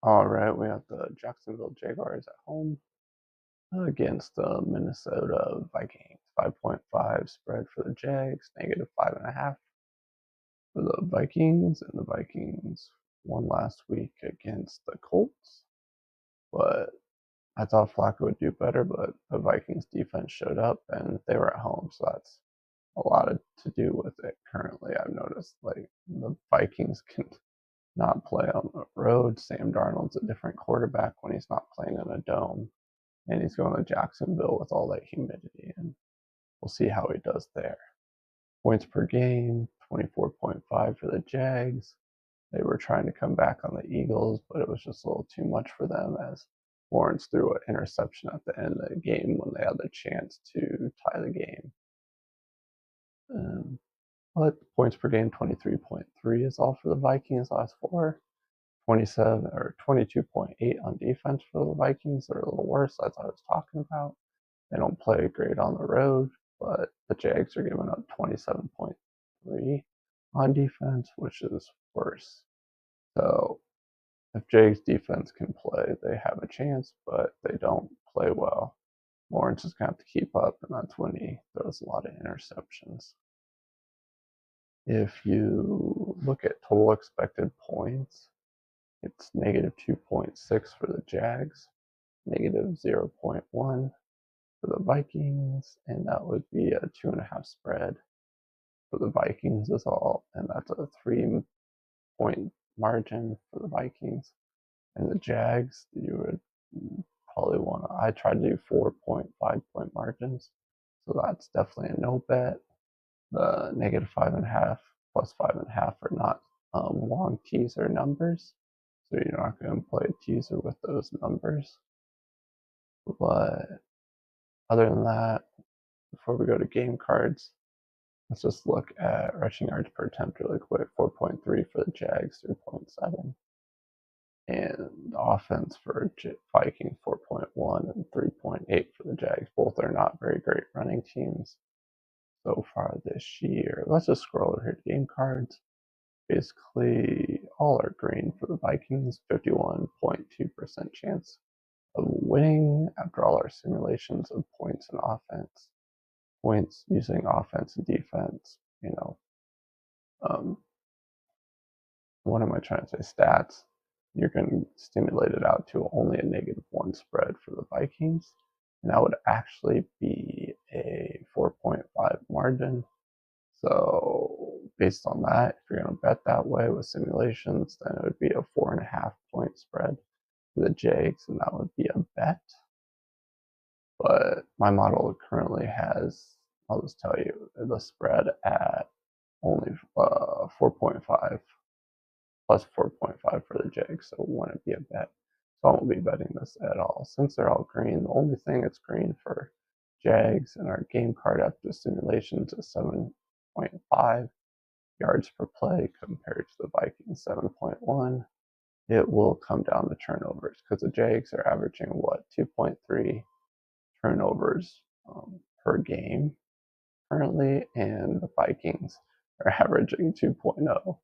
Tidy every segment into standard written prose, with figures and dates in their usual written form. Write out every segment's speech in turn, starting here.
All right, we have the Jacksonville Jaguars at home against the Minnesota Vikings. 5.5 spread for the Jags, negative 5.5 for the Vikings, and the Vikings won last week against the Colts. But I thought Flacco would do better, but the Vikings defense showed up and they were at home, so that's a lot to do with it. Currently, I've noticed like the Vikings can not play on the road. Sam Darnold's a different quarterback when he's not playing in a dome. And he's going to Jacksonville with all that humidity, and we'll see how he does there. Points per game, 24.5 for the Jags. They were trying to come back on the Eagles, but it was just a little too much for them as Lawrence threw an interception at the end of the game when they had the chance to tie the game. But points per game, 23.3 is all for the Vikings last four. 27 or 22.8 on defense for the Vikings. They're a little worse, as I was talking about. They don't play great on the road, but the Jags are giving up 27.3 on defense, which is worse. So if Jags defense can play, they have a chance, but they don't play well. Lawrence is going to have to keep up, and that's when he throws a lot of interceptions. If you look at total expected points, it's negative 2.6 for the Jags, negative 0.1 for the Vikings, and that would be a 2.5 spread for the Vikings is all, and that's a 3-point margin for the Vikings. And the Jags, you would probably want to, I try to do 4.5-point margins, so that's definitely a no bet. The negative 5.5 plus 5.5 are not long teaser numbers, so you're not going to play a teaser with those numbers. But other than that, before we go to game cards, let's just look at rushing yards per attempt really quick. 4.3 for the Jags, 3.7. And the offense for Vikings, 4.1 and 3.8 for the Jags. Both are not very great running teams so far this year. Let's just scroll over here to game cards. Basically, all are green for the Vikings, 51.2% chance of winning after all our simulations of points and offense. Points using offense and defense, what am I trying to say? Stats. You're going to stimulate it out to only a -1 spread for the Vikings. And that would actually be a 4.5 margin. So based on that, if you're going to bet that way with simulations, then it would be a 4.5-point spread for the Jags, and that would be a bet. But my model currently has, I'll just tell you, the spread at only 4.5 plus 4.5 for the Jags, so it wouldn't be a bet. So I won't be betting this at all. Since they're all green, the only thing that's green for Jags in our game card after simulations is 7.5 yards per play compared to the Vikings 7.1. It will come down to turnovers because the Jags are averaging 2.3 turnovers per game currently, and the Vikings are averaging 2.0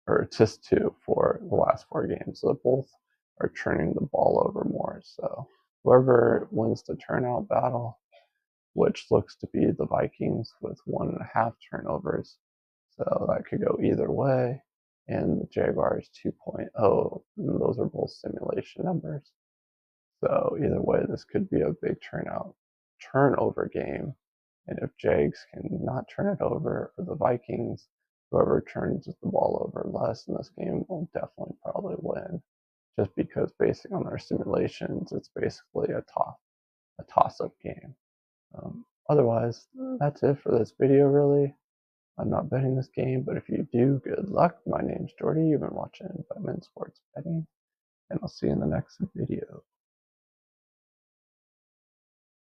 or just 2 for the last 4 games. So both are turning the ball over more. So whoever wins the turnout battle, which looks to be the Vikings with 1.5 turnovers, so that could go either way. And the Jaguars 2.0, and those are both simulation numbers. So either way, this could be a big turnover game. And if Jags can not turn it over, or the Vikings, whoever turns the ball over less in this game will definitely probably win. Just because based on our simulations, it's basically a toss-up game. Otherwise, that's it for this video, really. I'm not betting this game, but if you do, good luck. My name's Jordy. You've been watching Batman Sports Betting, and I'll see you in the next video.